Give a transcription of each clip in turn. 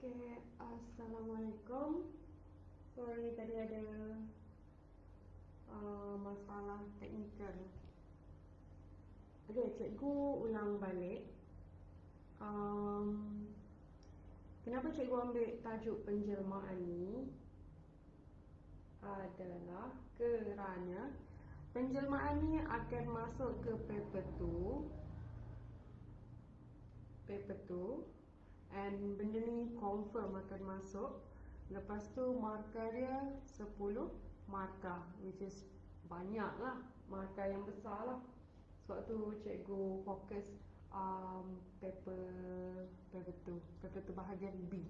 Okay, Assalamualaikum. Sorry tadi ada masalah teknikal. Okay, cikgu ulang balik. Kenapa cikgu ambil tajuk penjelmaan ni adalah kerana penjelmaan ni akan masuk ke paper 2 and benda ni confirm akan masuk. Lepas tu markah dia 10 markah, which is banyak lah, markah yang besar lah. Sebab tu cikgu fokus paper 2 bahagian B.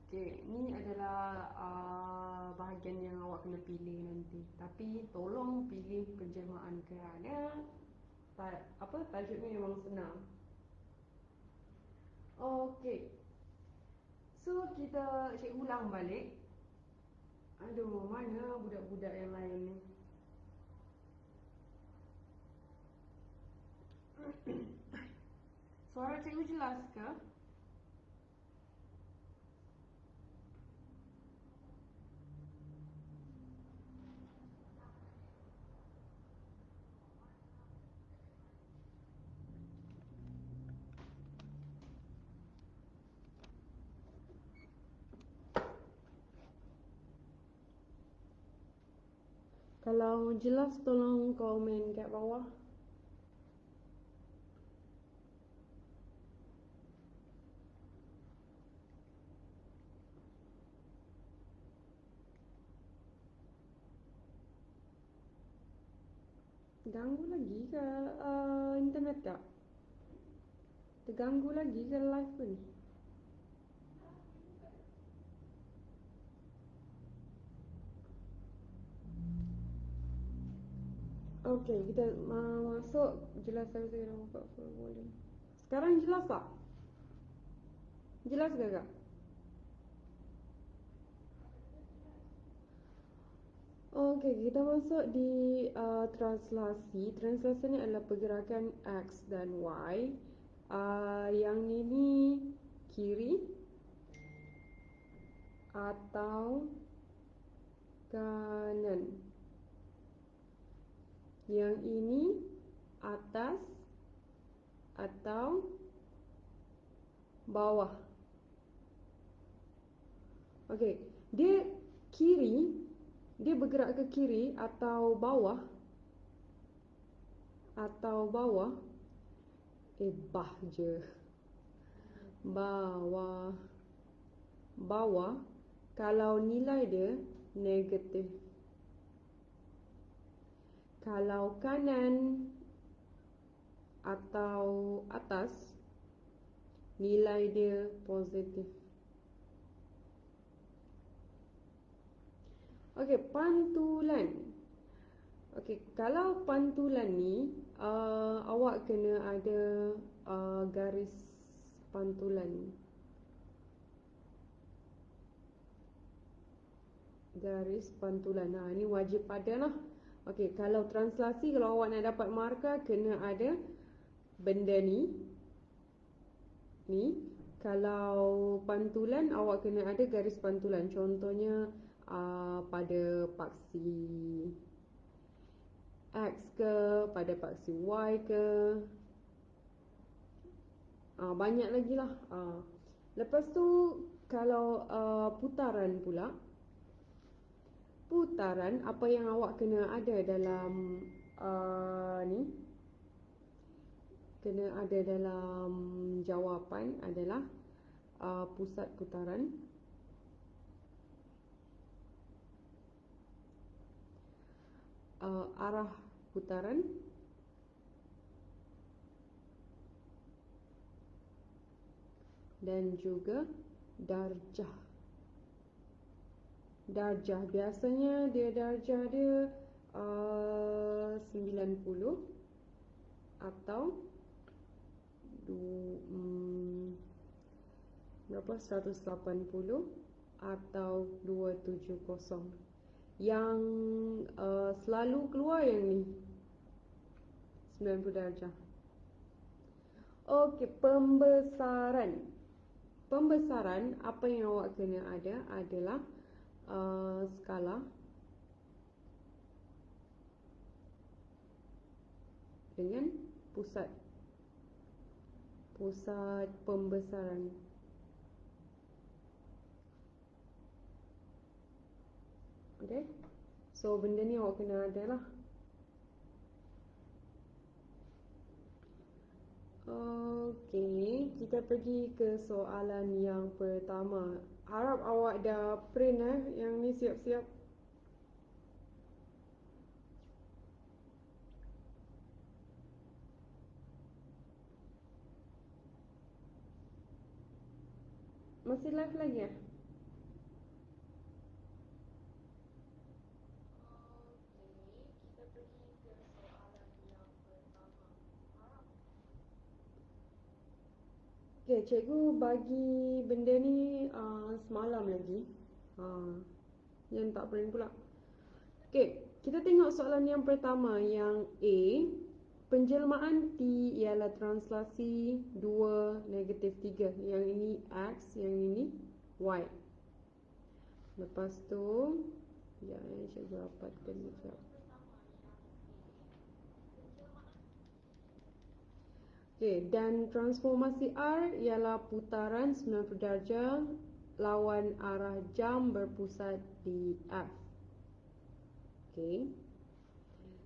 Okay, ni adalah bahagian yang awak kena pilih nanti. Tapi tolong pilih penjelmaan kerana tajuk ni memang senang. Okay, so cikgu ulang balik. Aduh, mana budak-budak yang lain ni? Suara cikgu jelas ke? Kalau jelas tolong komen kat bawah. Ganggu lagi ke internet tak? Terganggu lagi ke live pun? Okay, kita masuk. Jelas saya dah buka full volume. Sekarang jelas tak? Jelas ke kak? Okay, kita masuk di translasi. Translasi ni adalah pergerakan X dan Y. Yang ini kiri atau kanan. Yang ini atas atau bawah. Okey, dia kiri, dia bergerak ke kiri atau bawah. Bah je. Bawah kalau nilai dia negatif. Kalau kanan atau atas, nilai dia positif. Okey, pantulan. Okey, kalau pantulan ni awak kena ada garis pantulan. Garis pantulan. Ni wajib ada lah. Okey, kalau translasi, kalau awak nak dapat markah, kena ada benda ni. Kalau pantulan, awak kena ada garis pantulan. Contohnya pada paksi X ke, pada paksi Y ke. Banyak lagi lah. Lepas tu, kalau putaran pula. Putaran, apa yang awak kena ada dalam ni, kena ada dalam jawapan adalah pusat putaran, arah putaran, dan juga darjah. Darjah biasanya darjah dia 90 atau 180 atau 270. Yang selalu keluar yang ni 90 darjah. Okey, pembesaran. pembesaran, apa yang awak kena ada adalah skala dengan pusat pembesaran. Okay, so benda ni awak kena ada lah. Okay, kita pergi ke soalan yang pertama. Harap awak dah print yang ni siap-siap. Masih live lagi ya? Okay, cikgu bagi benda ni semalam lagi. Yang tak print pula. Okay, kita tengok soalan yang pertama, yang A. Penjelmaan T ialah translasi 2, negatif 3. Yang ini X, yang ini Y. Lepas tu, ya, cikgu rapatkan sekejap. Okay, dan transformasi R ialah putaran 90 darjah lawan arah jam berpusat di F. Okay,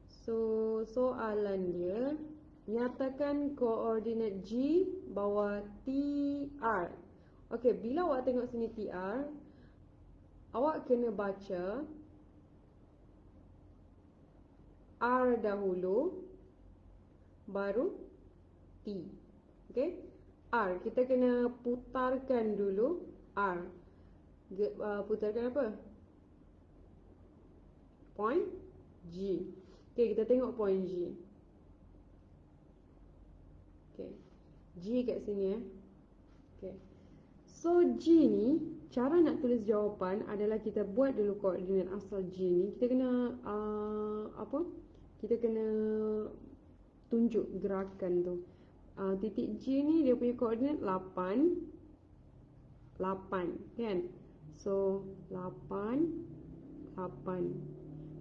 so soalan dia, nyatakan koordinat G bawah TR. Okay, bila awak tengok sini TR, awak kena baca R dahulu baru T. Okay, R, kita kena putarkan dulu R. Putarkan apa? Point G. Okay, kita tengok point G. Okay, G kat sini Okay, so G ni, cara nak tulis jawapan adalah kita buat dulu koordinat asal G ni. Kita kena kita kena tunjuk gerakan tu. Titik G ni dia punya koordinat 8 kan. So 8.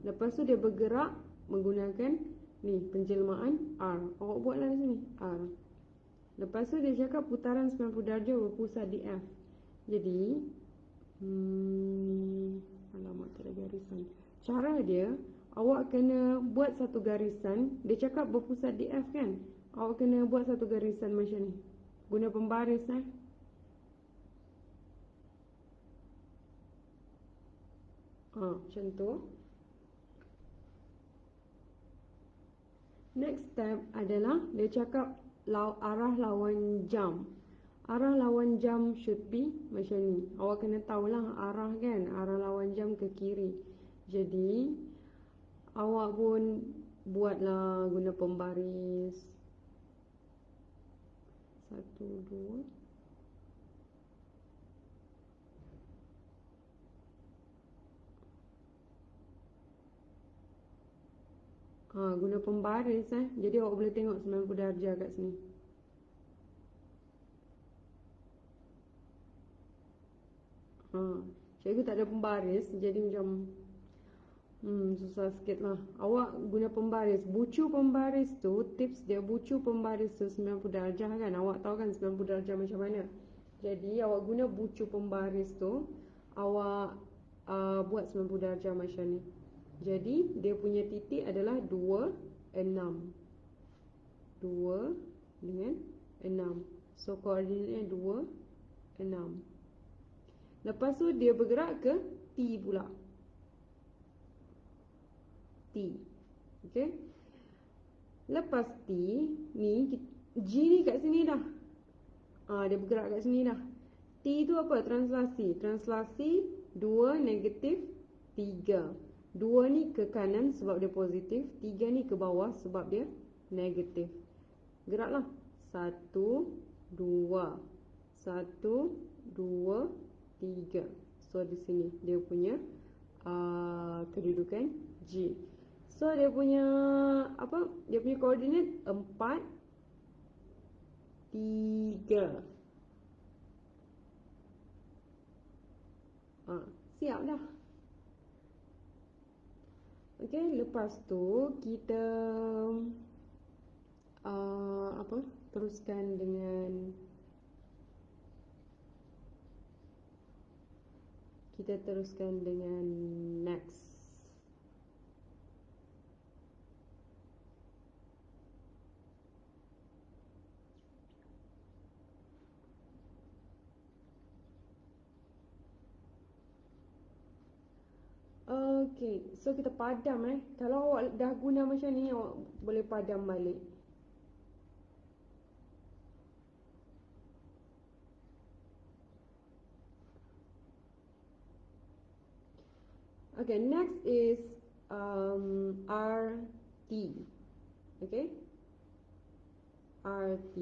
Lepas tu dia bergerak menggunakan ni penjelmaan R. Awak buatlah di sini R. Lepas tu dia cakap putaran 90 darjah berpusat di F. Jadi alamak, tak ada garisan. Cara dia, awak kena buat satu garisan. Dia cakap berpusat di F kan. Awak kena buat satu garisan macam ni, guna pembaris macam tu. Next step adalah dia cakap arah lawan jam. Arah lawan jam should be macam ni. Awak kena tahulah arah kan, arah lawan jam ke kiri. Jadi awak pun buatlah guna pembaris. 1, 2. Guna pembaris Jadi awak boleh tengok 90 darjah kat sini. Cikgu tak ada pembaris, jadi macam susah sikit lah. Awak guna pembaris. Bucu pembaris tu, tips dia, bucu pembaris tu 90 darjah kan. Awak tahu kan 90 darjah macam mana. Jadi awak guna bucu pembaris tu, awak buat 90 darjah macam ni. Jadi dia punya titik adalah 2, 6. 2 dengan 6. So koordinatnya 2, 6. Lepas tu dia bergerak ke T pula. T. Okay. Lepas T ni, G ni kat sini dah. Dia bergerak kat sini dah. T tu apa? Translasi. Translasi 2, negatif 3. 2 ni ke kanan sebab dia positif. 3 ni ke bawah sebab dia negatif. Geraklah. 1, 2. 1, 2, 3. So di sini dia punya kedudukan G. So dia punya dia punya koordinat 4, 3. Siap dah. Okey, lepas tu kita teruskan dengan next. Okay, so kita padam Kalau awak dah guna macam ni, awak boleh padam balik. Okay, next is RT. Okay, RT.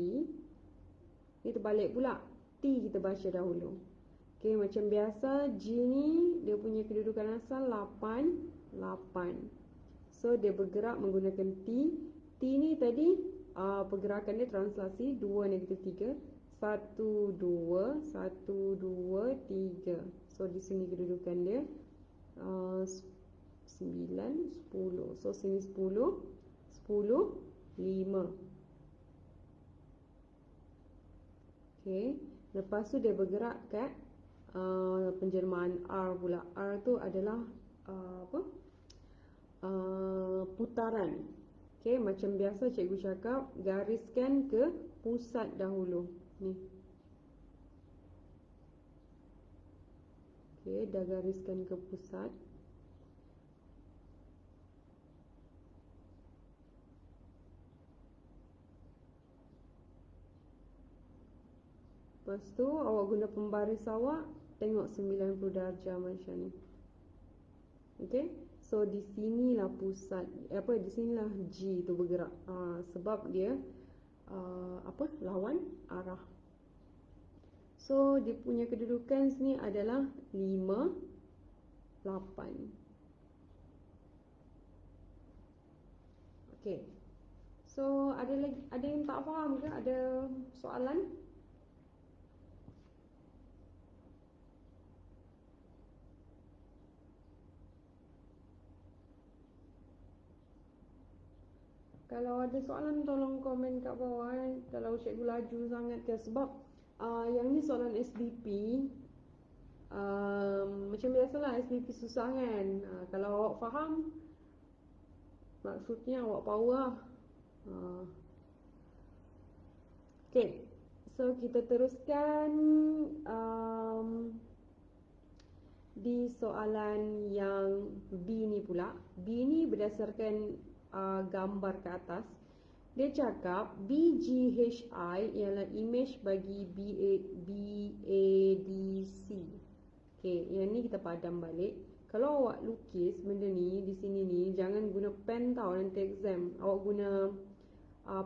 Kita balik pula. T kita baca dahulu. Okay, macam biasa G ni dia punya kedudukan asal 8. So dia bergerak menggunakan T. T ni tadi pergerakan dia translasi 2 negatif 3. 1, 2, 1, 2, 3. So di sini kedudukan dia 9, 10. So sini 10, 10, 5. Okay, lepas tu dia bergerak kat penjelmaan R pula. R tu adalah putaran. Okay, macam biasa cikgu cakap, gariskan ke pusat dahulu. Ni. Okay, dah gariskan ke pusat. Lepas tu awak guna pembaris awak, tengok 90 darjah macam ni. Okay, so di sinilah pusat, di sinilah G tu bergerak. Sebab dia lawan arah. So dia punya kedudukan sini adalah 5, 8. Okay, so ada yang tak faham ke? Ada soalan? Kalau ada soalan tolong komen kat bawah Kalau cikgu laju sangat ke. Sebab yang ni soalan SDP. Macam biasalah SDP susah kan. Kalau awak faham, maksudnya awak power lah. Okay, so kita teruskan di soalan yang B ni pula. B ni berdasarkan gambar ke atas. Dia cakap BGHI ialah image bagi BADC. Okay, yang ni kita padam balik. Kalau awak lukis benda ni di sini ni, jangan guna pen tau nanti exam. Awak guna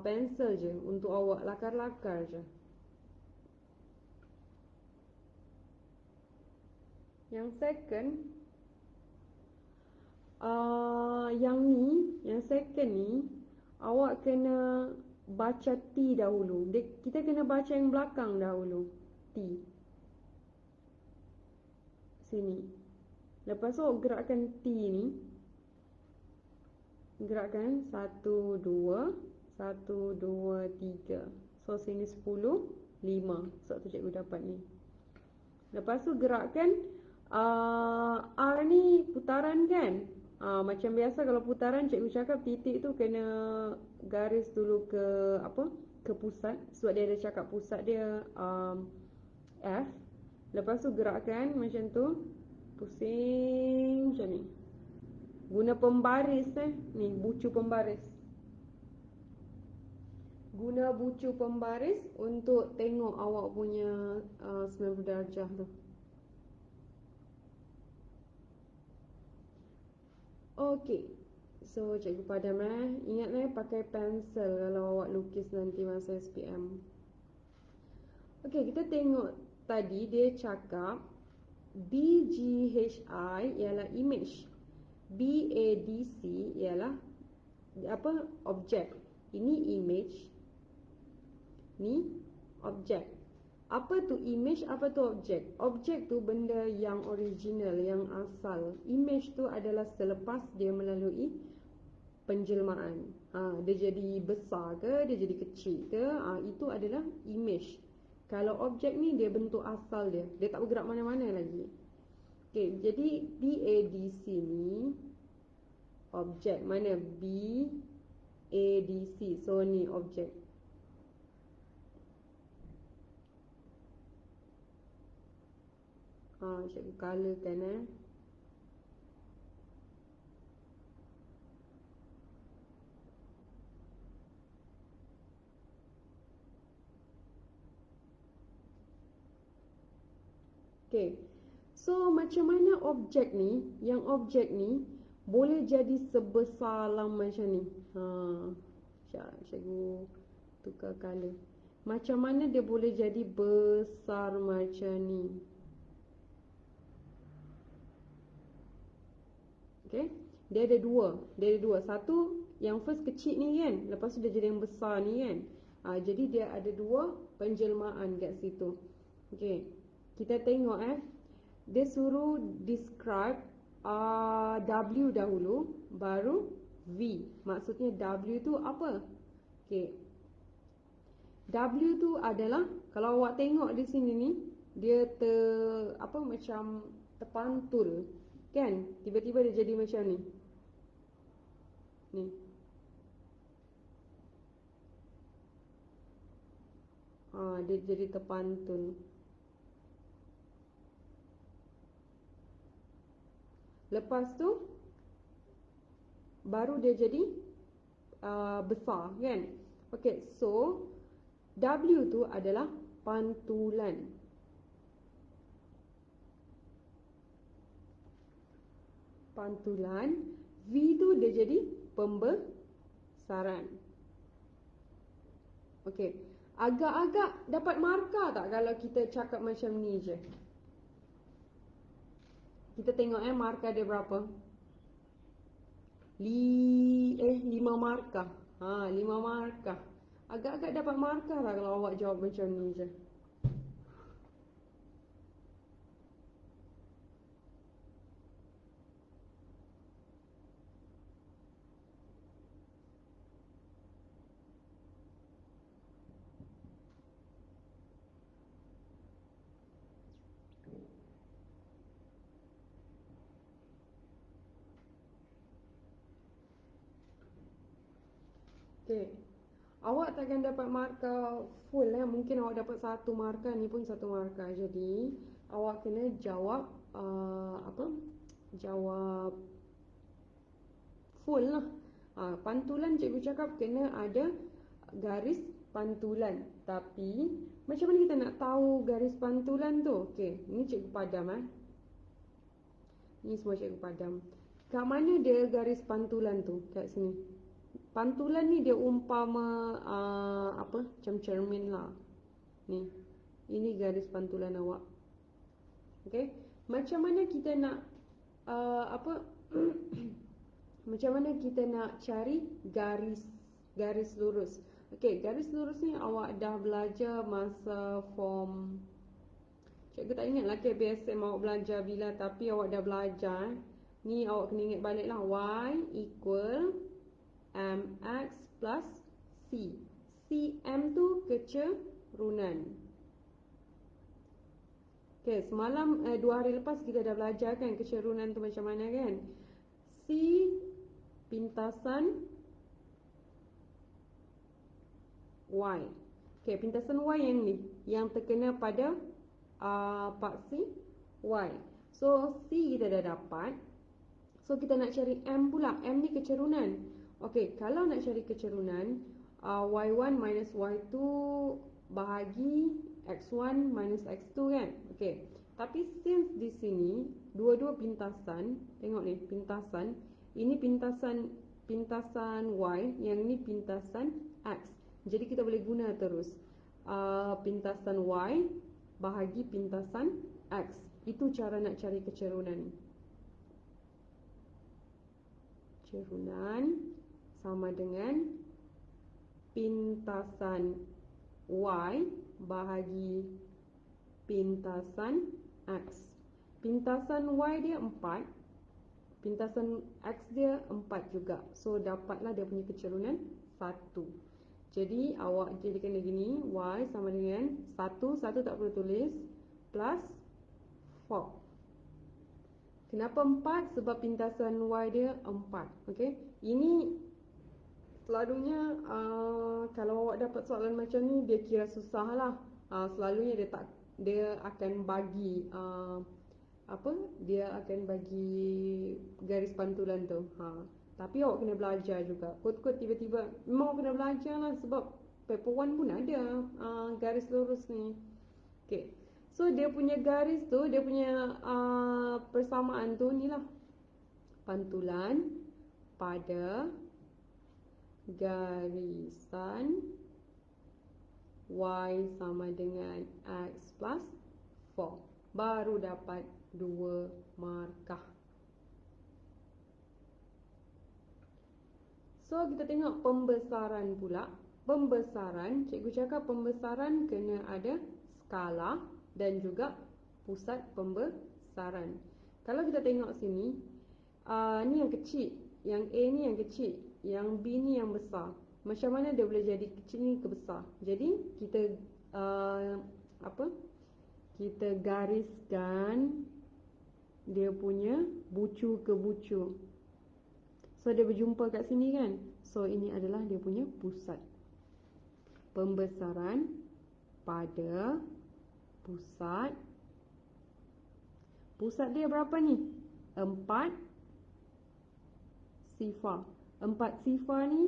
pensel je untuk awak lakar-lakar je. Yang second, yang second ni, awak kena baca T dahulu. Kita kena baca yang belakang dahulu. T. Sini. Lepas tu awak gerakkan T ni. Gerakkan 1, 2, 1, 2, 3. So sini 10, 5. Sebab tu cikgu dapat ni. Lepas tu gerakkan R ni putaran kan. Macam biasa kalau putaran cikgu cakap titik tu kena garis dulu ke pusat. Sebab dia ada cakap pusat dia F. Lepas tu gerakkan macam tu. Pusing macam ni. Guna pembaris ni bucu pembaris. Guna bucu pembaris untuk tengok awak punya 90 darjah tu. Okey. So cikgu padam Ingat pakai pensel kalau awak lukis nanti masa SPM. Okey, kita tengok tadi dia cakap BGHI ialah image. BADC ialah objek. Ini image. Ni objek. Apa tu image, apa tu objek? Objek tu benda yang original, yang asal. Image tu adalah selepas dia melalui penjelmaan. Dia jadi besar ke, dia jadi kecil ke, itu adalah image. Kalau objek ni dia bentuk asal dia, dia tak bergerak mana-mana lagi. Okey, jadi BADC ni objek. Mana BADC? So ni objek. Cikgu colorkan Okay. So macam mana objek ni, yang objek ni boleh jadi sebesar lang macam ni. Cikgu tukar color. Macam mana dia boleh jadi besar macam ni? Okay. Dia ada dua. Satu yang first kecil ni kan, lepas tu dia jadi yang besar ni kan. Jadi dia ada dua penjelmaan kat situ. Okay. Kita tengok dia suruh describe W dahulu, baru V. Maksudnya W tu apa? Okay. W tu adalah, kalau awak tengok di sini ni, dia macam terpantul. Kan? Tiba-tiba dia jadi macam ni. Ni. Dia jadi terpantul. Lepas tu baru dia jadi besar kan. Okay, so W tu adalah pantulan. Pantulan. V tu dia jadi pembesaran. Okay, agak-agak dapat markah tak kalau kita cakap macam ni je? Kita tengok markah dia berapa? 5 markah. 5 markah. Agak-agak dapat markah lah kalau awak jawab macam ni je. Okay. Awak takkan dapat markah full mungkin awak dapat 1 markah, ni pun 1 markah. Jadi awak kena jawab jawab full lah. Pantulan cikgu cakap kena ada garis pantulan. Tapi macam mana kita nak tahu garis pantulan tu? Okay, ni cikgu padam Ni semua cikgu padam. Kat mana dia garis pantulan tu? Kat sini. Pantulan ni dia umpama macam cermin lah. Ni. Ini garis pantulan awak. Okay. Macam mana kita nak macam mana kita nak cari garis lurus? Okay, garis lurus ni awak dah belajar masa form. Cikgu tak ingat lah KBSM awak belajar bila, tapi awak dah belajar. Ni awak kena ingat balik lah. Y equal mx plus c. Cm tu kecerunan. Okay, semalam 2 hari lepas kita dah belajar kan kecerunan tu macam mana kan. C pintasan Y. Okay, pintasan Y yang ni, yang terkena pada paksi Y. So C kita dah dapat. So kita nak cari M pula. M ni kecerunan. Okey, kalau nak cari kecerunan, Y1 minus Y2 bahagi X1 minus X2 kan? Okey, tapi since di sini dua-dua pintasan, tengok ni pintasan, ini pintasan Y, yang ni pintasan X. Jadi kita boleh guna terus pintasan Y bahagi pintasan X. Itu cara nak cari kecerunan. Kecerunan sama dengan pintasan Y bahagi pintasan X. Pintasan Y dia 4, pintasan X dia 4 juga. So dapatlah dia punya kecerunan 1. Jadi awak jadikan dia gini, Y sama dengan 1 tak perlu tulis, plus 4. Kenapa 4? Sebab pintasan Y dia 4. Okay? Ini selalunya kalau awak dapat soalan macam ni, dia kira susah lah. Selalunya dia akan bagi dia akan bagi garis pantulan tu. Tapi awak kena belajar juga. Kod-kod tiba-tiba memang awak kena belajar lah, sebab paper 1 pun ada garis lurus ni. Okay. So dia punya garis tu, dia punya persamaan tu ni lah. Pantulan pada garisan Y sama dengan X plus 4. Baru dapat 2 markah. So kita tengok pembesaran pula. Pembesaran, cikgu cakap pembesaran kena ada skala dan juga pusat pembesaran. Kalau kita tengok sini, ni yang kecil, yang A ni yang kecil, yang B ni yang besar. Macam mana dia boleh jadi kecil ni ke besar? Jadi kita kita gariskan dia punya bucu ke bucu. So dia berjumpa kat sini kan. So ini adalah dia punya pusat. Pembesaran pada pusat. Pusat dia berapa ni? 4 sifar. 4 sifar ni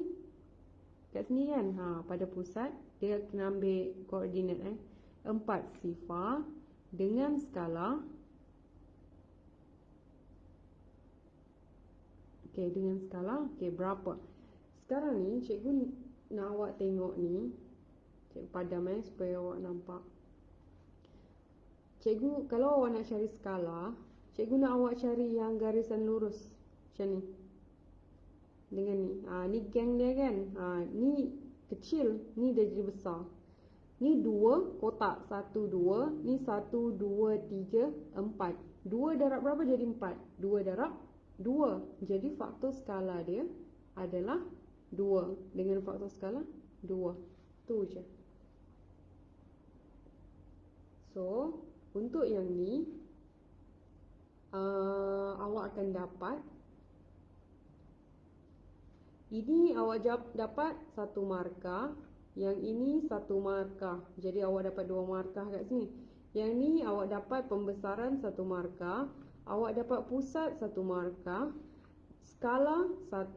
kat sini kan. Pada pusat dia kena ambil koordinat 4 sifar dengan skala. Okey, dengan skala, okey, berapa? Sekarang ni cikgu nak awak tengok ni. Cikgu padam supaya awak nampak. Cikgu, kalau awak nak cari skala, cikgu nak awak cari yang garisan lurus macam ni. Dengan ni. Ni gang dia kan. Ni kecil, ni dia jadi besar. Ni 2 kotak, 1 2, ni 1 2 3 4. 2 darab berapa jadi 4? 2 darab 2. Jadi faktor skala dia adalah 2. Dengan faktor skala 2. Tu je. So, untuk yang ni awak akan dapat, ini awak dapat 1 markah, yang ini 1 markah. Jadi awak dapat 2 markah kat sini. Yang ni awak dapat pembesaran 1 markah, awak dapat pusat 1 markah, skala 1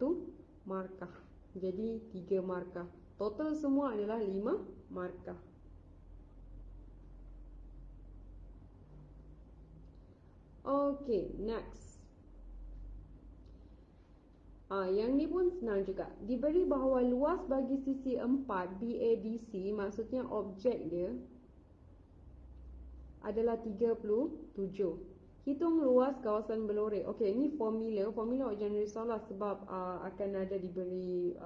markah. Jadi 3 markah. Total semua adalah 5 markah. Okay, next. Yang ni pun senang juga. Diberi bahawa luas bagi sisi 4 BADC, maksudnya objek dia adalah 37. Hitung luas kawasan berlorek. Okey, ini formula. Formula awak jangan risaulah sebab akan ada diberi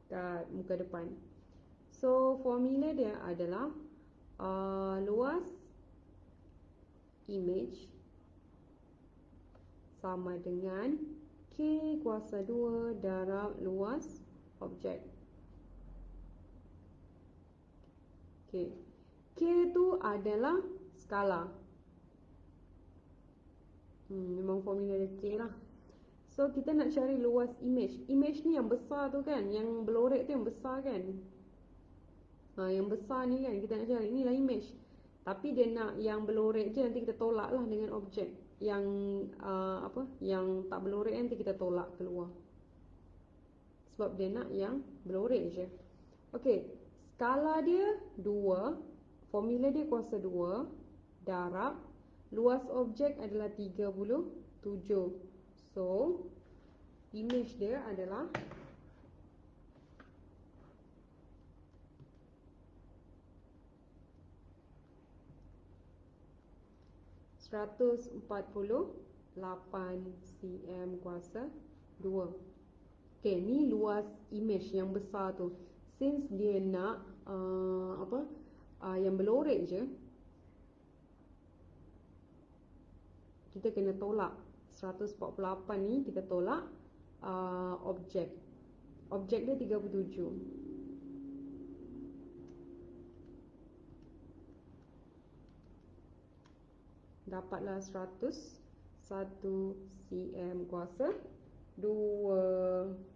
kat muka depan. So, formula dia adalah luas image sama dengan K kuasa 2 darab luas objek. Okey. K tu adalah skala. Memang formula dia K lah. So kita nak cari luas image. Image ni yang besar tu kan, yang berlorek tu yang besar kan. Yang besar ni kan kita nak cari. Inilah image. Tapi dia nak yang berlorek je, nanti kita tolak lah dengan objek. Yang yang tak berlorek nanti kita tolak keluar. Sebab dia nak yang berlorek je. Okey, skala dia 2. Formula dia kuasa 2 darab luas objek adalah 37. So, image dia adalah 148 cm kuasa 2. Okey, ni luas image yang besar tu. Since dia nak yang berlorek je, kita kena tolak 148 ni, kita tolak objek. Objek dia 37. Dapatlah 100 1 cm kuasa 2.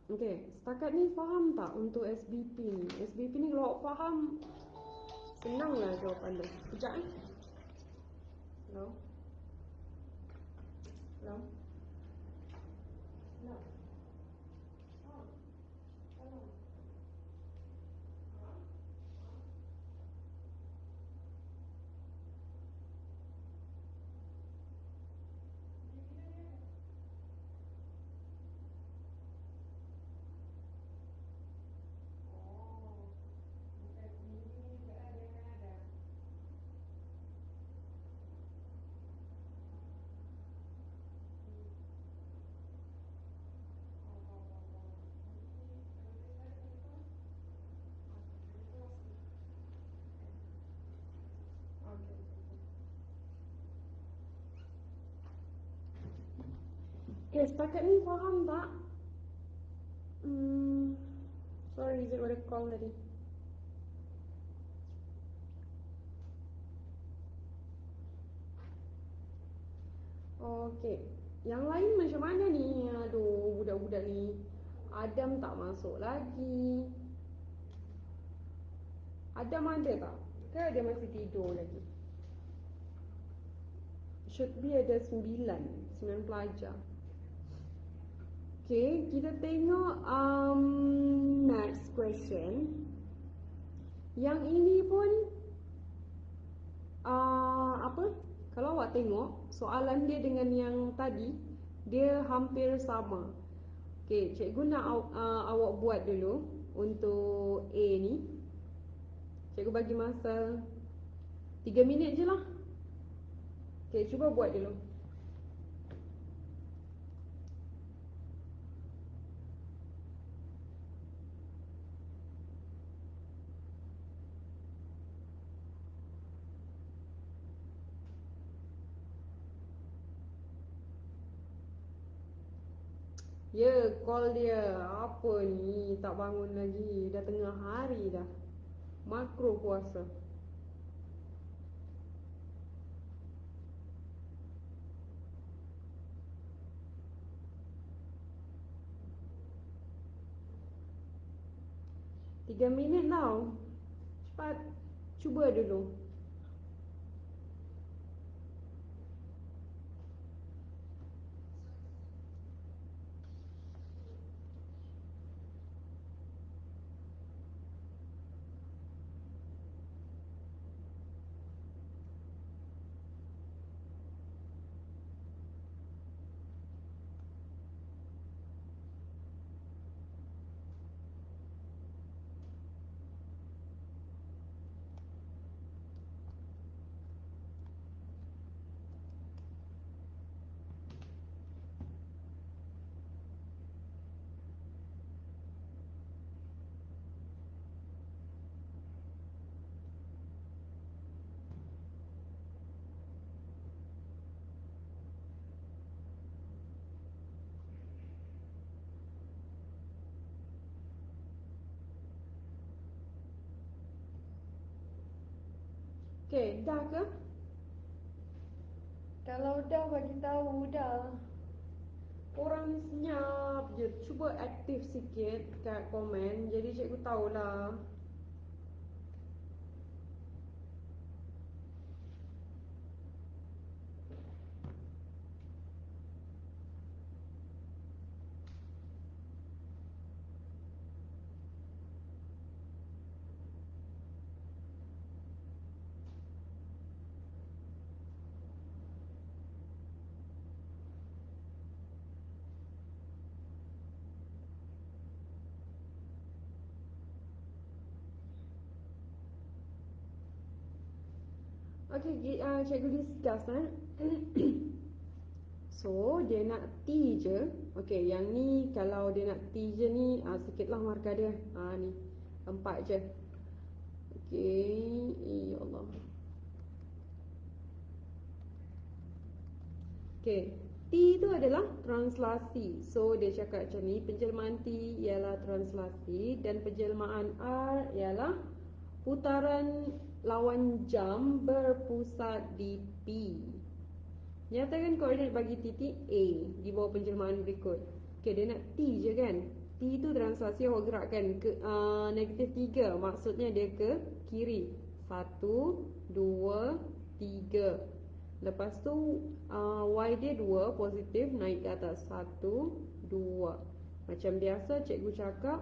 Okey, setakat ni faham tak untuk SBP ni? SBP ni kalau awak faham, senanglah jawapan dia. Sekejap Hello? Hello? Hello? Okay, setakat ni faham tak? Sorry, is it what I call tadi? Okay, yang lain macam mana ni? Aduh, budak-budak ni Adam tak masuk lagi. Adam ada tak? Ke dia masih tidur lagi? Should be ada 9 pelajar. Okay, kita tengok next question. Yang ini pun apa? Kalau awak tengok soalan dia dengan yang tadi, dia hampir sama. Okay, cikgu nak awak buat dulu untuk A ni. Cikgu bagi masa 3 minit je lah. Okay, cuba buat dulu. Ya, call dia. Apa ni? Tak bangun lagi. Dah tengah hari dah. Makro puasa. Tiga minit tau. Cepat. Cuba dulu. Okay, dah ke? Kalau dah bagi tahu dah. Korang ni senyap je. Cuba aktif sikit kat komen. Jadi cikgu tahulah. Okay, cikgu discuss . So dia nak T je. Okay, yang ni kalau dia nak T je ni sikitlah markah dia. Ni 4 je. Okay, ya Allah. Okay, T tu adalah translasi. So dia cakap macam ni, penjelmaan T ialah translasi dan penjelmaan R ialah putaran lawan jam berpusat di P. Nyatakan koordinat bagi titik A di bawah penjelmaan berikut. Okay, dia nak T je kan. T tu translasi awak gerakkan ke -3. Maksudnya dia ke kiri. 1, 2, 3. Lepas tu Y dia 2 positif naik ke atas. 1, 2. Macam biasa cikgu cakap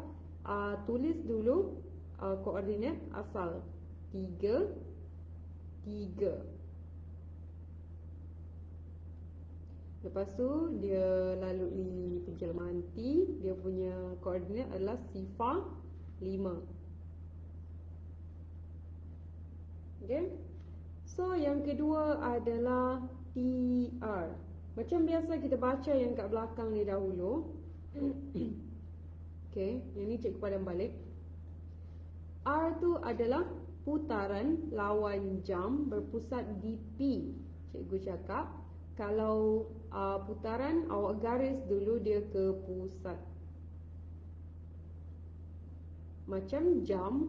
tulis dulu koordinat asal. 3, 3. Lepas tu dia lalui penjelmaan T. Dia punya koordinat adalah sifar 5. Okay. So yang kedua adalah TR. Macam biasa kita baca yang kat belakang ni dahulu. Okay, yang ni cikgu padam balik. R tu adalah putaran lawan jam berpusat di P. Cikgu cakap kalau putaran awak garis dulu dia ke pusat. Macam jam,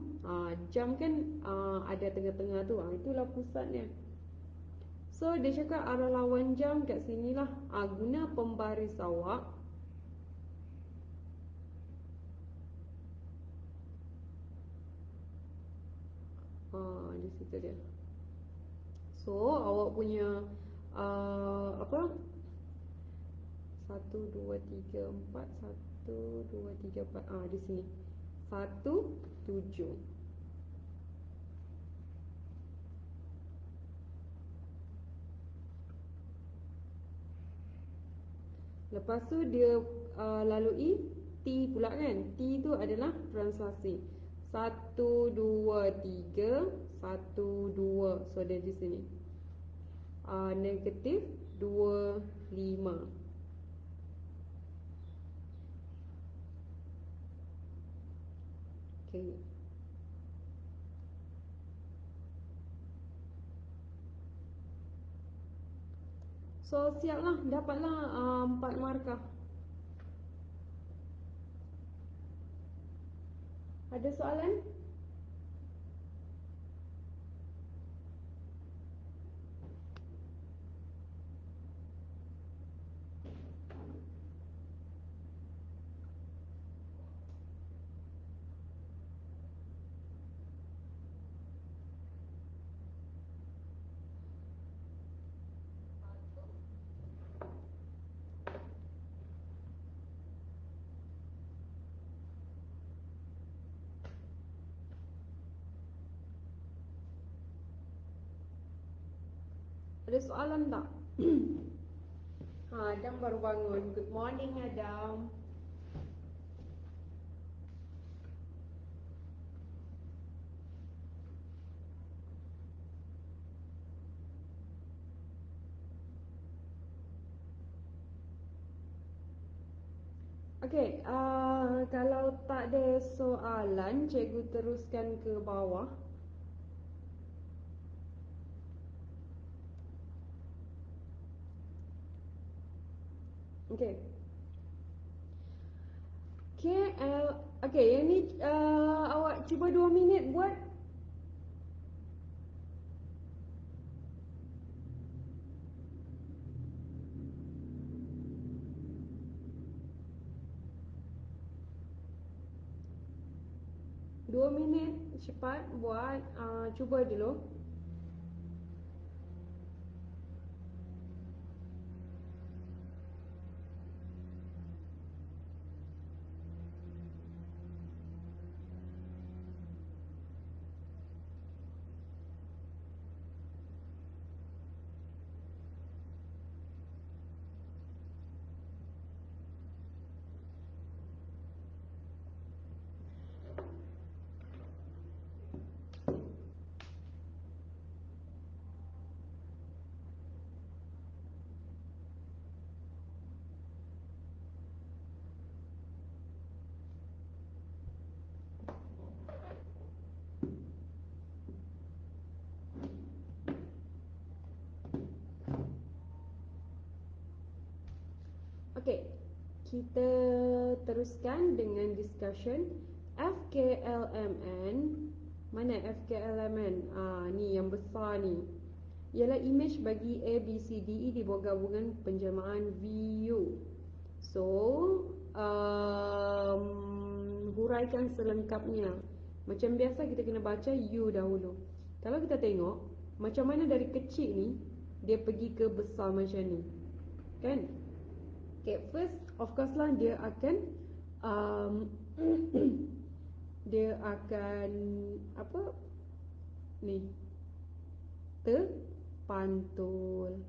jam kan ada tengah-tengah tu, itulah pusatnya. So dia cakap arah lawan jam kat sinilah. Guna pembaris awak. Di situ dia. So awak punya apa? 1, 2, 3, 4. 1, 2, 3, 4. Di sini 1, 7. Lepas tu dia lalui T pula kan. T tu adalah translasi. 1, 2, 3. 1, 2. So dia di sini negatif 2, 5. Okay. So siaplah, dapatlah 4 markah. Ada soalan? Ada soalan tak? Adam baru bangun. Good morning Adam. Okay, kalau tak ada soalan, cikgu teruskan ke bawah. Okay. Okay, yang ni awak cuba 2 minit buat. Dua minit cepat buat, cuba dulu. Okey, kita teruskan dengan discussion FKLMN. Mana FKLMN? Ni yang besar ni. Ialah image bagi A, B, C, D, E di bawah gabungan penjelmaan VU. So, huraikan selengkapnya. Macam biasa kita kena baca U dahulu. Kalau kita tengok, macam mana dari kecil ni, dia pergi ke besar macam ni. Kan? Okay, first, of course lah dia akan dia akan apa ni, terpantul.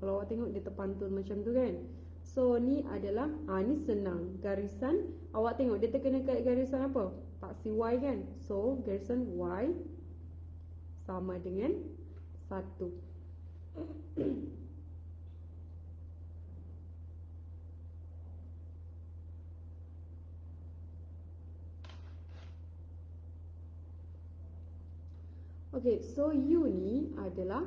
Kalau awak tengok dia terpantul macam tu kan. So ni adalah ni senang. Garisan, awak tengok dia terkena kat garisan apa? Paksi Y kan. So garisan Y sama dengan 1. Okay, so U ni adalah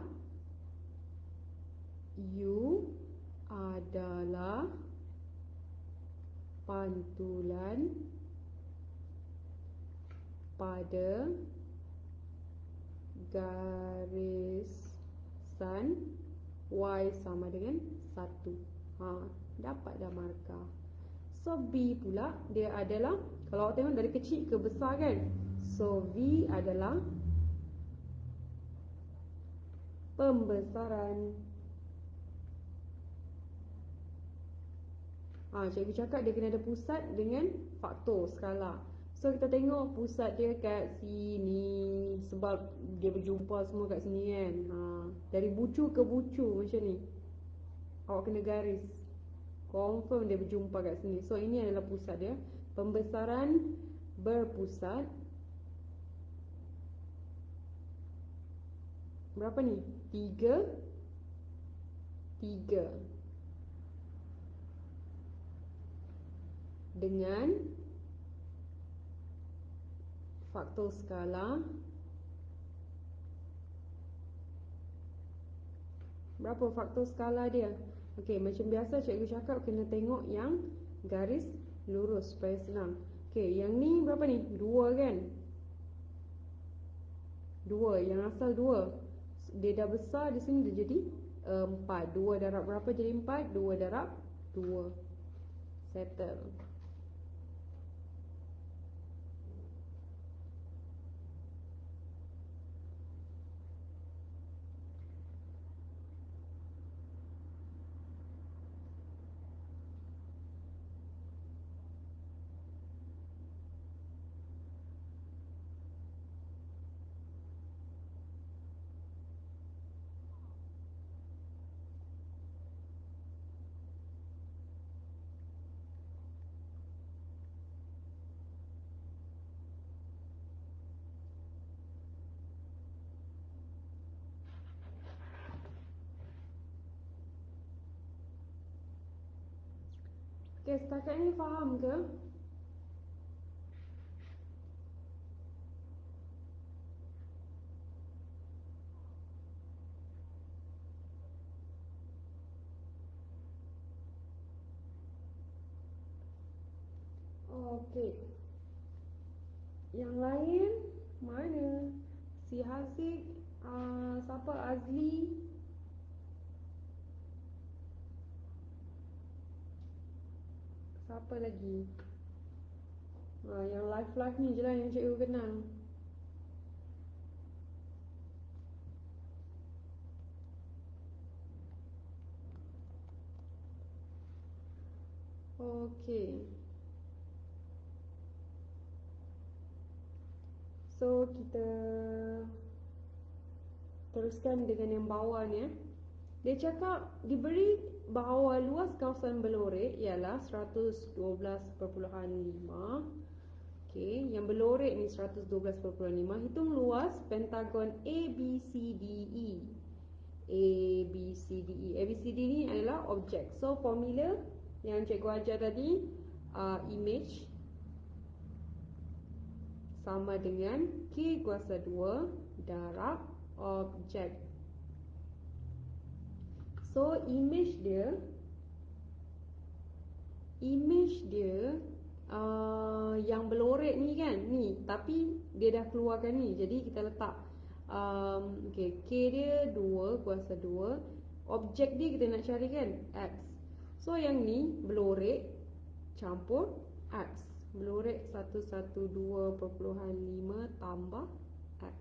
pantulan pada garisan Y sama dengan 1. Dapat dah markah. So B pula dia adalah, kalau awak tengok dari kecil ke besar kan. So V adalah pembesaran. Cikgu cakap dia kena ada pusat dengan faktor skala. So kita tengok pusat dia kat sini, sebab dia berjumpa semua kat sini kan. Dari bucu ke bucu macam ni, awak kena garis, confirm dia berjumpa kat sini. So ini adalah pusat dia. Pembesaran berpusat berapa ni? 3 dengan faktor skala berapa faktor skala dia? Okey, macam biasa cikgu cakap kena tengok yang garis lurus supaya senang. Okey, yang ni berapa ni? 2 kan? 2, yang asal 2. Dia dah besar, di sini dia jadi 4. 2 darab berapa jadi 4? 2 darab 2. Settle. Okay, setakat ni faham ke? Okay. Yang lain mana? Si Haziq, siapa? Azli. Siapa lagi? Yang live ni je lah yang cikgu kenal. Okay. So kita teruskan dengan yang bawah ni. Dia cakap diberi bahawa luas kawasan berlorek ialah 112.5. Okey, yang berlorek ni 112.5. Hitung luas pentagon ABCDE. ABCD ni adalah objek. So formula yang cikgu ajar tadi, image sama dengan K kuasa 2 darab objek. So image dia image dia yang berlorek ni kan, ni, tapi dia dah keluarkan ni, jadi kita letak okay, K dia 2 kuasa 2, objek dia kita nak cari kan, X. So yang ni berlorek campur X, berlorek 112.5 tambah X.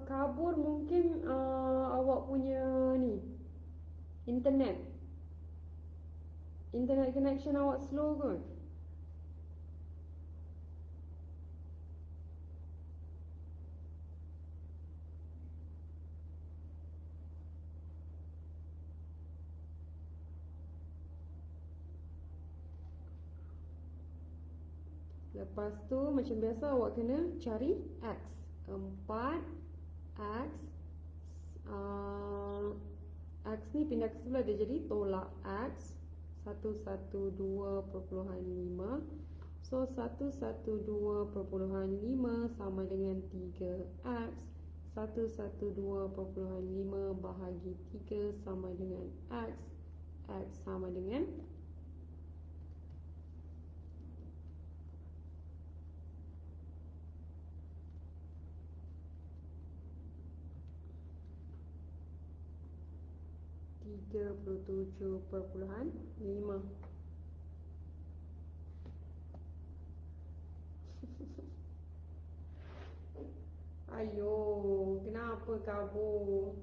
Kabur mungkin awak punya ni internet connection awak slow ke? Lepas tu macam biasa awak kena cari X. 4 X X ni pindah ke sebelah, dia jadi tolak X 112.5. So 112.5 sama dengan 3X. 112.5 bahagi 3 sama dengan X. X sama dengan 37.5. Ayo, kenapa kabur?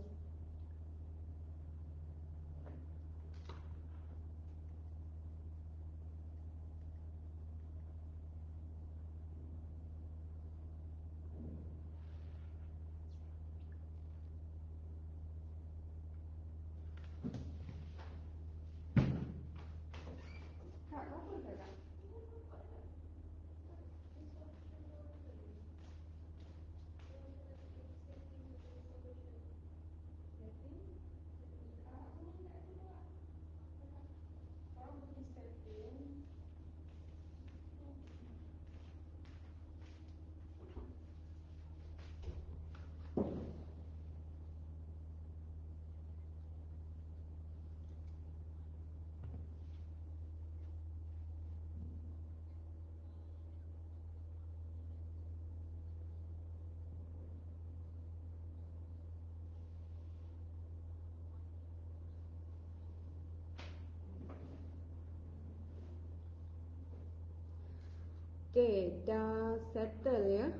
Okay, dah settle ya.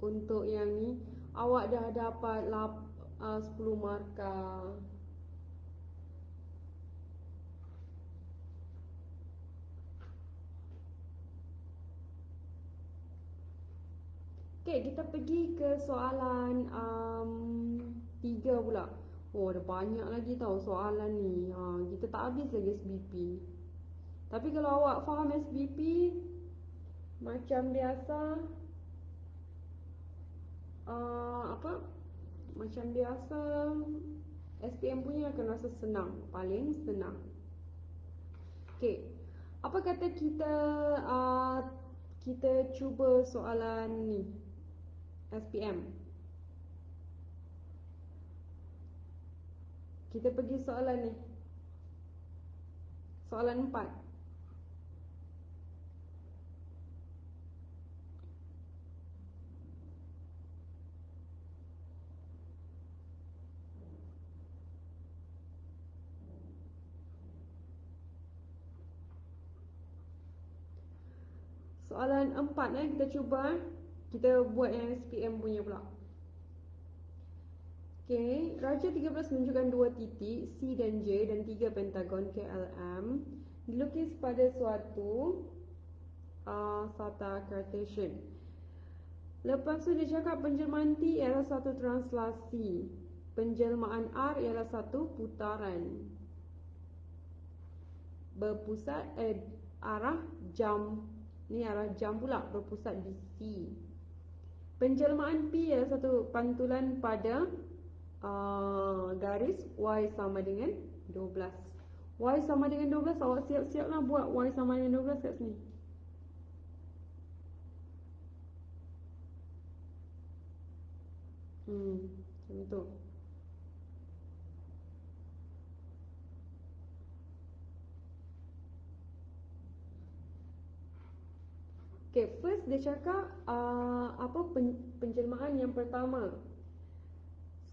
Untuk yang ni awak dah dapat 10 markah. Okay, kita pergi ke soalan 3 pula. Oh, ada banyak lagi tau soalan ni. Kita tak habis lagi SBP. Tapi kalau awak faham SBP, macam biasa, macam biasa SPM punya akan rasa senang, paling senang. Okay, apa kata kita cuba soalan ni SPM. Kita pergi soalan ni, soalan 4. Soalan 4 kita cuba. Kita buat yang SPM punya pula. Okay, Raja 13 menunjukkan 2 titik C dan J dan 3 pentagon KLM dilukis pada suatu Sata Cartesian. Lepas tu dia cakap penjelmaan T ialah satu translasi, penjelmaan R ialah satu putaran berpusat arah jam. Ni arah jam pula, berpusat di C. Penjelmaan P ialah satu pantulan pada garis Y sama dengan 12. Y sama dengan 12, awak siap-siap lah buat Y sama dengan 12 kat sini. Macam tu. Okay, first dia cakap apa penjelmaan yang pertama.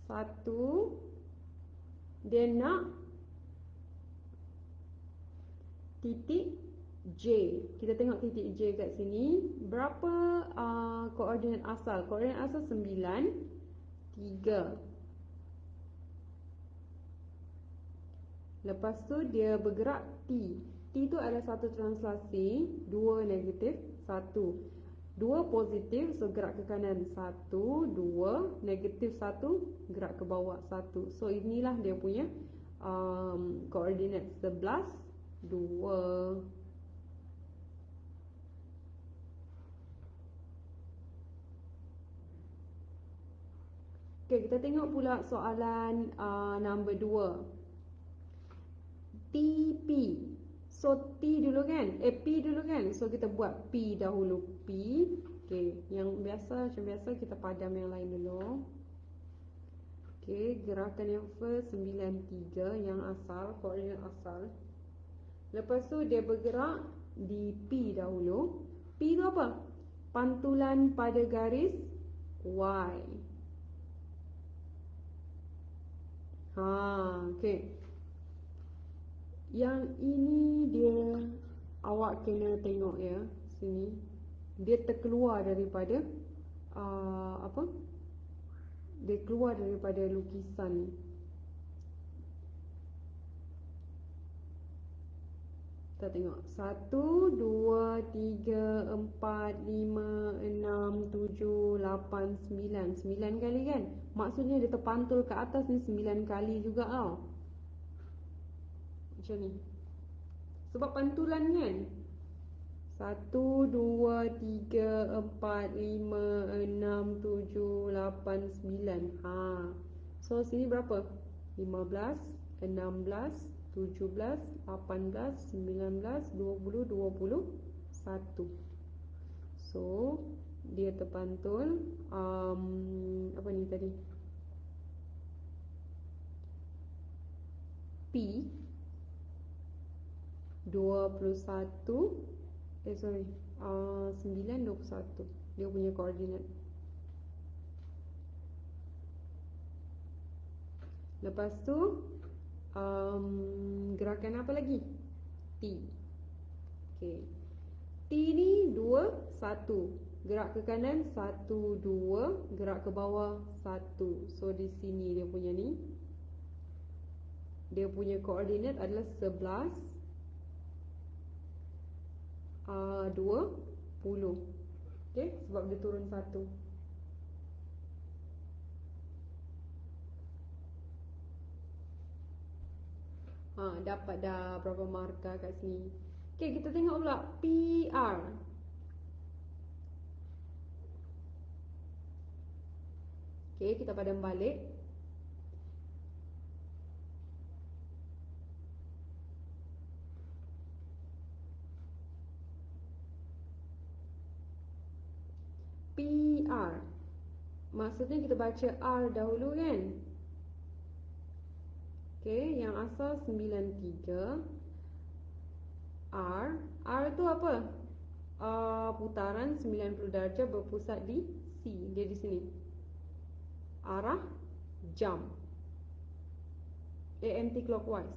Satu, dia nak titik J. Kita tengok titik J kat sini. Berapa koordinat asal? Koordinat asal 9, 3. Lepas tu dia bergerak T. T tu adalah satu translasi, 2 negatif, 1. 2 positif, so gerak ke kanan 1, 2, negatif 1, gerak ke bawah 1. So inilah dia punya koordinat 11, 2. Okay, kita tengok pula soalan number 2. TP. So T dulu kan? P dulu kan? So kita buat P dahulu. P. Okay, yang biasa, macam biasa kita padam yang lain dulu. Okay, gerakan yang first 93 yang asal, koordinat asal. Lepas tu dia bergerak di P dahulu. P tu apa? Pantulan pada garis Y. Okay. Yang ini dia awak kena tengok ya, sini. Dia terkeluar daripada apa? Dia keluar daripada lukisan ni. Kita tengok 1, 2, 3, 4, 5, 6, 7, 8, 9. 9 kali kan? Maksudnya dia terpantul ke atas ni 9 kali juga tau. Macam ni. Sebab pantulan kan? 1, 2, 3, 4, 5, 6, 7, 8, 9. So sini berapa? 15, 16, 17, 18, 19, 20, 21. So dia terpantul apa ni tadi? P 21 9, 21 dia punya koordinat. Lepas tu gerakan apa lagi? T. Okay. T ni 2, 1. Gerak ke kanan 1, 2. Gerak ke bawah 1. So di sini dia punya ni, dia punya koordinat adalah 11, 20. Okay, sebab dia turun 1. Dapat dah berapa markah kat sini. Okay, kita tengok pula PR. Okay, kita padam balik. PR. Maksudnya kita baca R dahulu kan? Okay, yang asal 93. R tu apa? Putaran 90 darjah berpusat di C. Dia di sini. Arah jam. Anti-clockwise.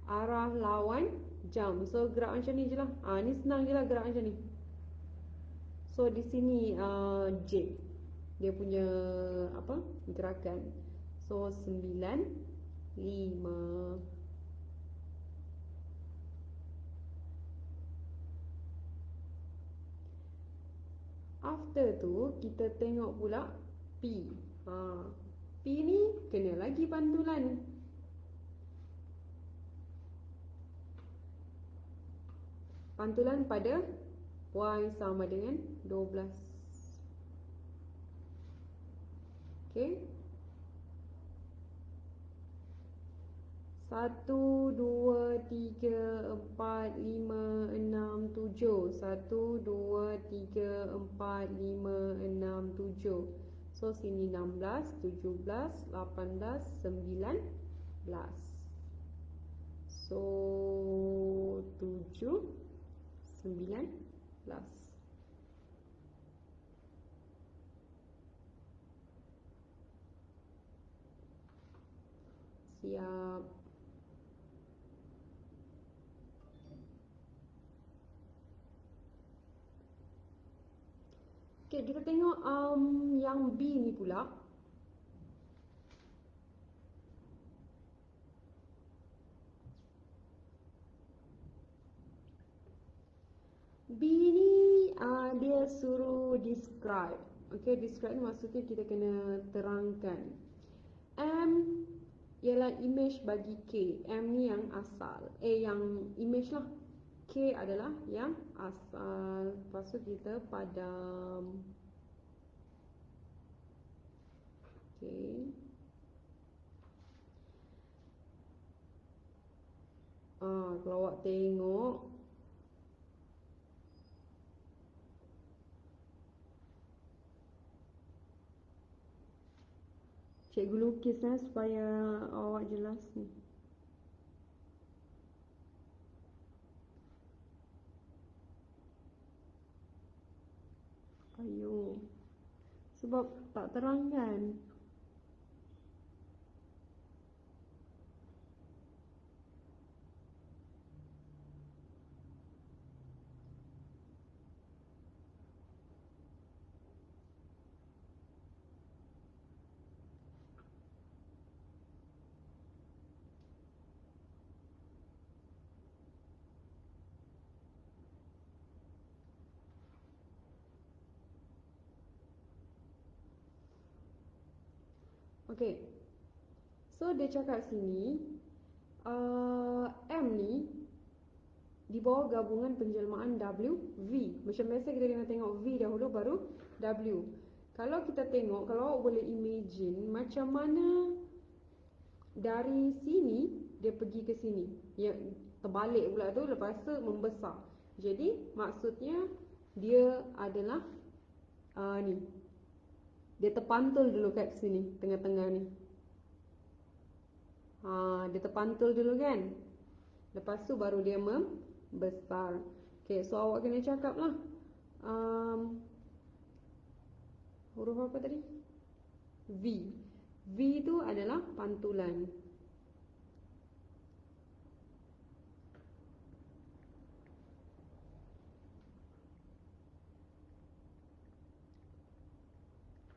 Arah lawan jam. So gerak macam ni je lah. Ni senang je lah gerak macam ni. So di sini J. Dia punya apa? Gerakan. So 9, 5. After tu kita tengok pula P. P ni kena lagi pantulan. Pantulan pada Y sama dengan 12. Okay. 1, 2, 3, 4, 5, 6, 7. 1, 2, 3, 4, 5, 6, 7. So So sini 16, 17, 18, 19. So 7, 19. Siap. Okay, kita tengok yang B ni pula. B ni dia suruh describe. Okay, describe ni maksudnya kita kena terangkan. M ialah image bagi K. M ni yang asal. Yang image lah. K adalah yang asal. Lepas tu kita padam. Okay. Kalau awak tengok, cikgu lukis supaya awak jelas ni. Ayo. Sebab tak terang kan. Okay. So dia cakap sini M ni di bawah gabungan penjelmaan W, V. Macam biasa kita kena tengok V dahulu baru W. Kalau kita tengok, kalau awak boleh imagine macam mana dari sini dia pergi ke sini. Yang terbalik pula tu, lepas tu membesar. Jadi maksudnya dia adalah ni. Dia terpantul dulu kat sini, tengah-tengah ni. Dia terpantul dulu kan. Lepas tu baru dia membesar. Okay, so awak kena cakap lah. Huruf apa tadi? V. V tu adalah pantulan.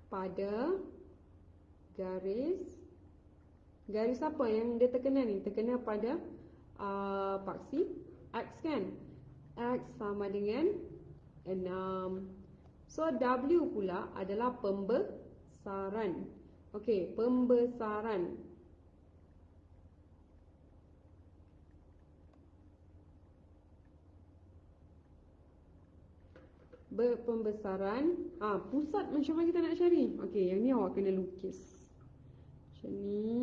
Pada garis apa yang dia terkena ni? Terkena pada paksi X kan? X sama dengan 6. So W pula adalah pembesaran. Okey, pembesaran. Pembesaran. Pusat macam mana kita nak cari? Okey, yang ni awak kena lukis. Macam ni.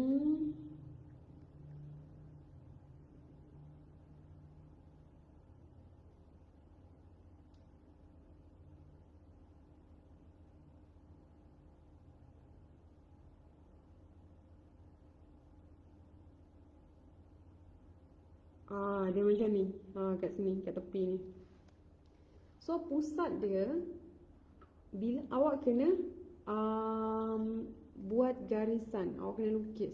Dia macam ni. Kat sini, kat tepi ni. So pusat dia, bila awak kena buat garisan, awak kena lukis.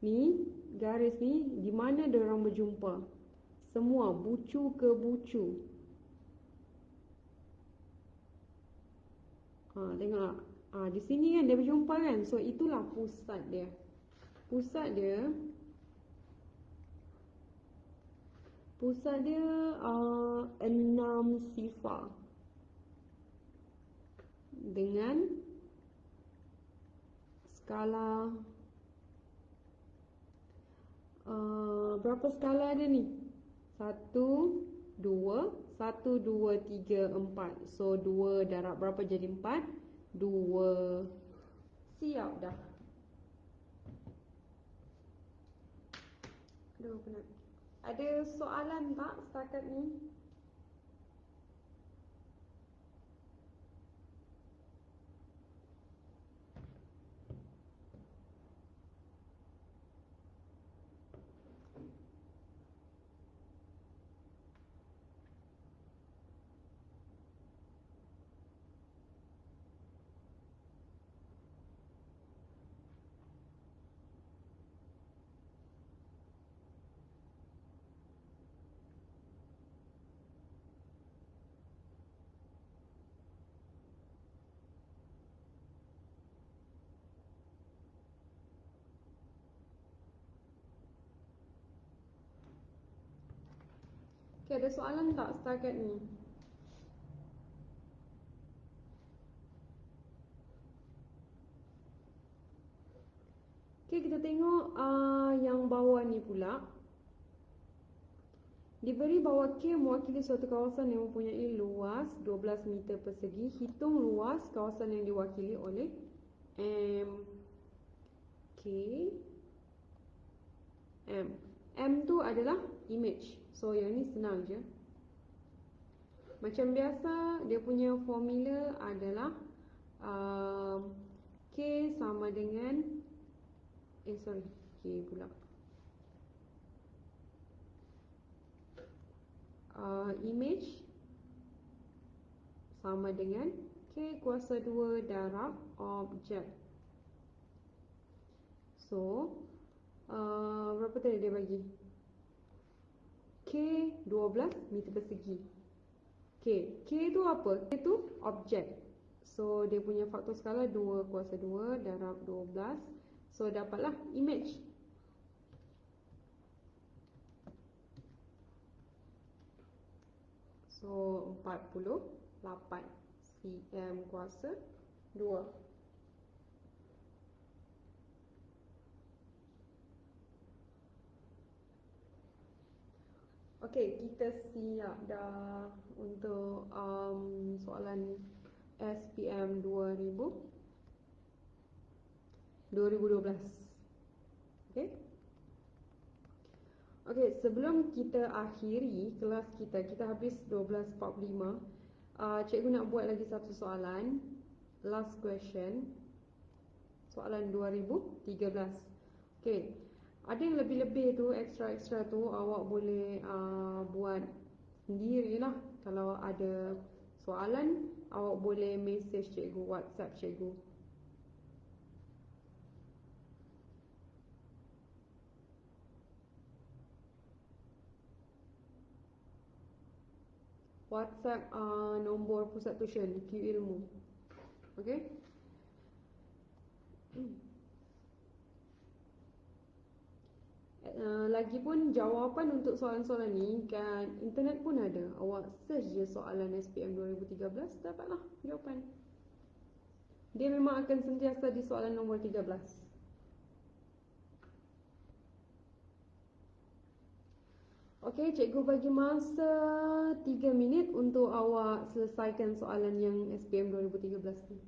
Ni, garis ni, di mana dia orang berjumpa? Semua, bucu ke bucu. Tengok. Di sini kan dia berjumpa kan. So itulah pusat dia. Pusat dia 6 sifar. Dengan skala berapa skala dia ni? 1, 2, 1, 2, 3, 4. So 2 darab berapa jadi 4? 2. Siap dah. Aduh, penat. Ada soalan tak setakat ni? Okay, ada soalan tak setakat ni? Okay, kita tengok yang bawah ni pula. Diberi bahawa K mewakili suatu kawasan yang mempunyai luas 12 meter persegi. Hitung luas kawasan yang diwakili oleh M. K M. M tu adalah image. So yang ni senang je. Macam biasa, dia punya formula adalah K sama dengan K pula. Image sama dengan K kuasa 2 darab objek. So, berapa tadi dia bagi? K 12 meter persegi. K tu apa? K tu objek. So, dia punya faktor skala 2 kuasa 2 darab 12. So, dapatlah image. So, 48 cm kuasa 2. Okey, kita siap dah untuk soalan SPM 2012. Okey. Okey, sebelum kita akhiri kelas kita habis 12.45. Cikgu nak buat lagi satu soalan. Last question. Soalan 2013. Okey. Ada yang lebih-lebih tu, extra tu awak boleh buat sendirilah. Kalau ada soalan, awak boleh message cikgu, WhatsApp cikgu. WhatsApp nombor pusat tuition Q Ilmu. Okey? Lagipun jawapan untuk soalan-soalan ni kan internet pun ada. Awak search je soalan SPM 2013, dapatlah jawapan. Dia memang akan sentiasa di soalan nombor 13. Okey, cikgu bagi masa 3 minit untuk awak selesaikan soalan yang SPM 2013 ni.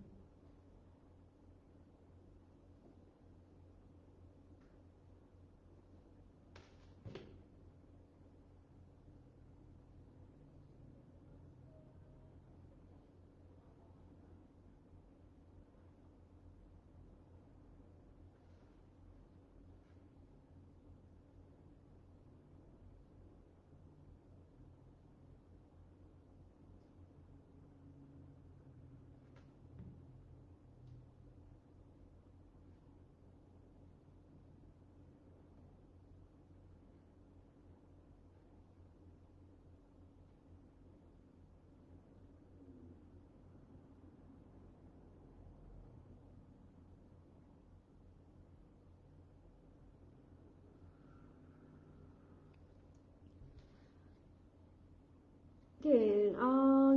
Okey,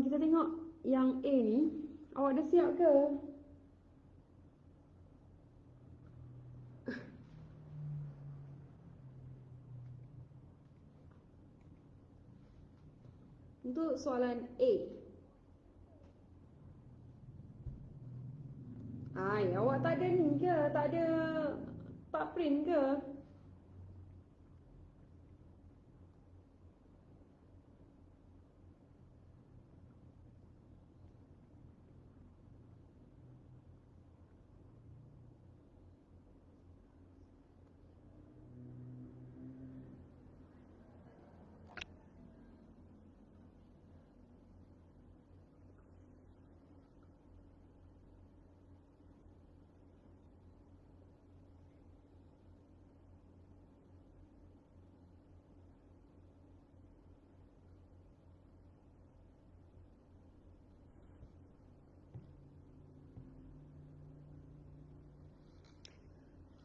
kita tengok yang A ni. Awak dah siap ke? Untuk soalan A. Awak tak ada ni ke? Tak print ke?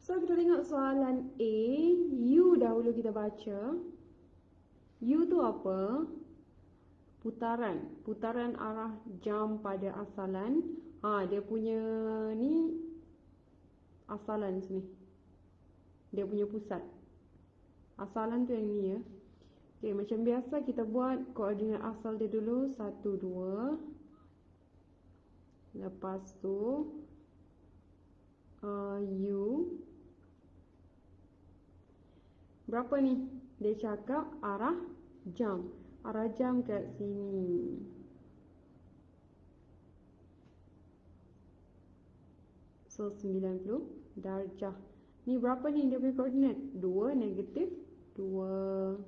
So, kita tengok soalan A. U dahulu kita baca. U tu apa? Putaran arah jam pada asalan. Dia punya ni asalan sini. Dia punya pusat. Asalan tu yang ni ya. Okay, macam biasa kita buat koordinat asal dia dulu 1, 2. Lepas tu U. Berapa ni? Dia cakap arah jam. Arah jam kat sini. So 90 darjah. Ni berapa ni dia punya koordinat? 2, negatif 2.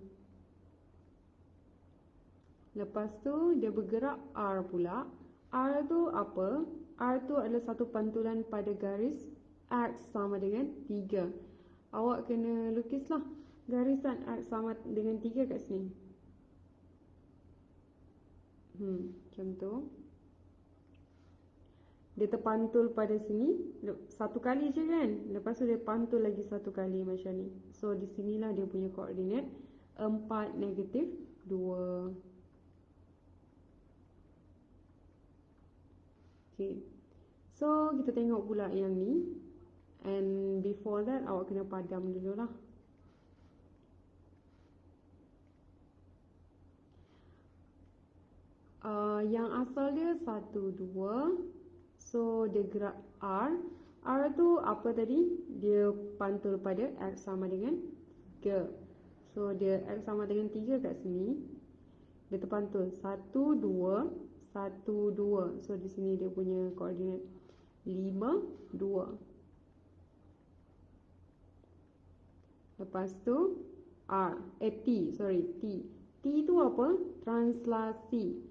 Lepas tu dia bergerak R pula. R tu apa? R tu adalah satu pantulan pada garis X sama dengan 3. Awak kena lukislah garisan X sama dengan 3 kat sini. Macam tu. Dia terpantul pada sini satu kali je kan. Lepas tu dia pantul lagi satu kali macam ni. So di sinilah dia punya koordinat 4, negatif 2. Okay. So kita tengok pula yang ni. And before that awak kena padam dulu lah. Yang asal dia 1, 2. So dia gerak R. R tu apa tadi? Dia pantul pada X sama dengan 3. So dia X sama dengan 3 kat sini. Dia terpantul 1, 2, 1, 2. So di sini dia punya koordinat 5, 2. Lepas tu T. T tu apa? Translasi.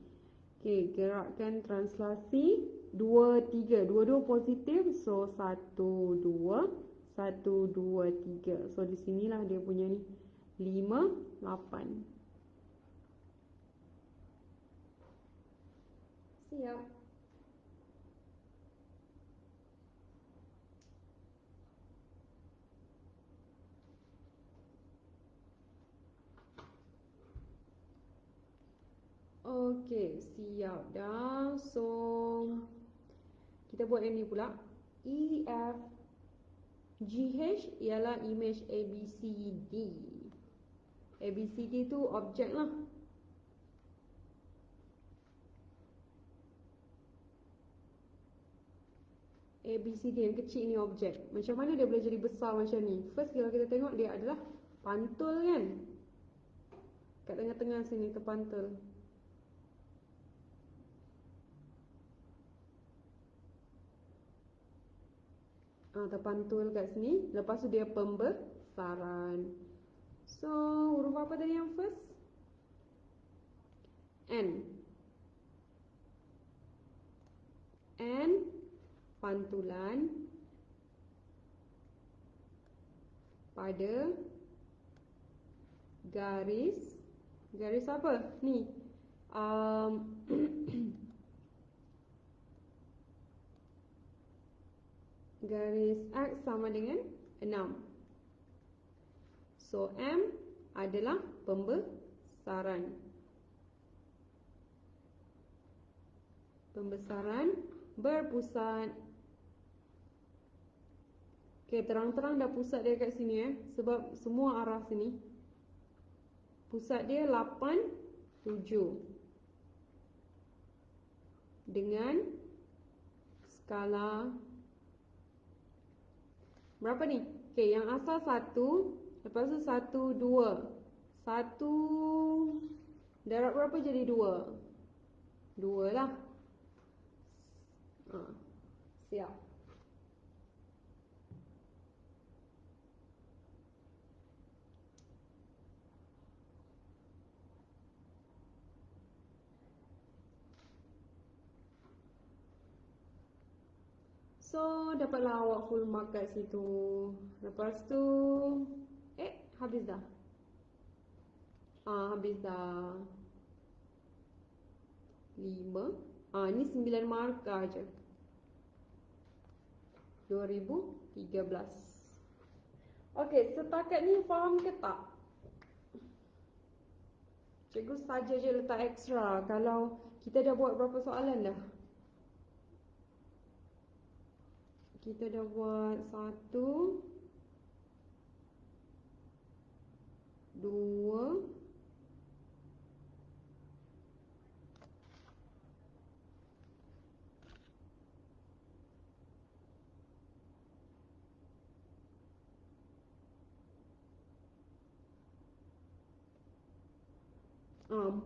Okay, gerakkan translasi 2, 3. Dua-dua positif. So 1, 2, 1, 2, 3. So di sinilah dia punya ni 5, 8. Siap. Okay, siap dah. So kita buat yang ni pula. E, F, G, H ialah image ABCD. ABCD tu objek lah. ABCD yang kecil ni objek. Macam mana dia boleh jadi besar macam ni? First kalau kita tengok dia adalah pantul kan. Kat tengah-tengah sini terpantul. Terpantul kat sini. Lepas tu dia pembesaran. So huruf apa tadi yang first? N. N pantulan pada garis apa? Ni garis X sama dengan 6. So M adalah pembesaran. Pembesaran berpusat. Okay, terang-terang dah pusat dia kat sini sebab semua arah sini. Pusat dia 8, 7. Dengan skala berapa ni? Okay, yang asal 1. Lepas tu 1, 2. 1 darab berapa jadi 2? 2 lah. Siap. So dapatlah awak full mark kat situ. Lepas tu habis dah. Habis dah. 5. Ni 9 markah je. 2013. Okay, setakat ni faham ke tak? Cikgu saja je letak extra. Kalau kita dah buat berapa soalan dah? Kita dah buat 1, 2,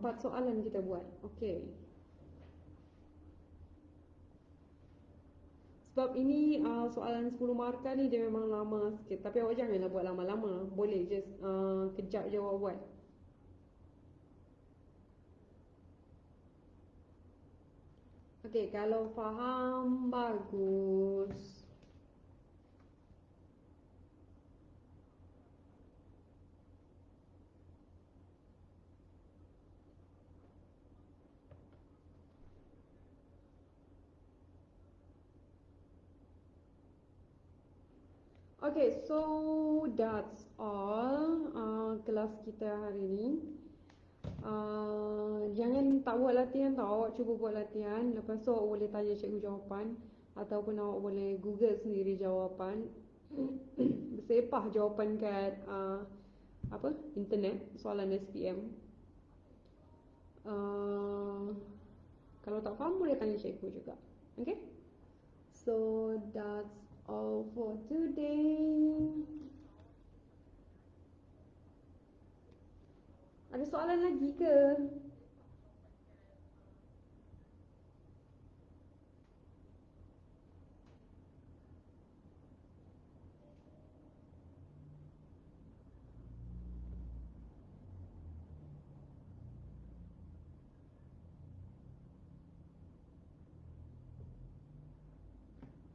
4 soalan kita buat. Okey. Sebab ini soalan 10 markah ni dia memang lama sikit. Tapi awak janganlah buat lama-lama. Boleh je kejap je awak buat. Okey, kalau faham, bagus. Okay, so that's all kelas kita hari ni. Jangan tak buat latihan tau, awak cuba buat latihan. Lepas tu awak boleh tanya cikgu jawapan, ataupun awak boleh google sendiri jawapan. Bersepah jawapan kat internet, soalan SPM. Kalau tak faham boleh tanya cikgu juga. Okay, so that's all for today. Ada soalan lagi ke?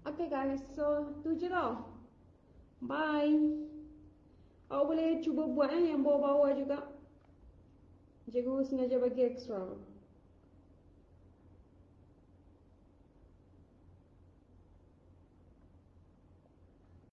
Okay guys, so tu je tau. Bye. Awak boleh cuba buat yang bawah-bawah juga. Cikgu sengaja bagi extra.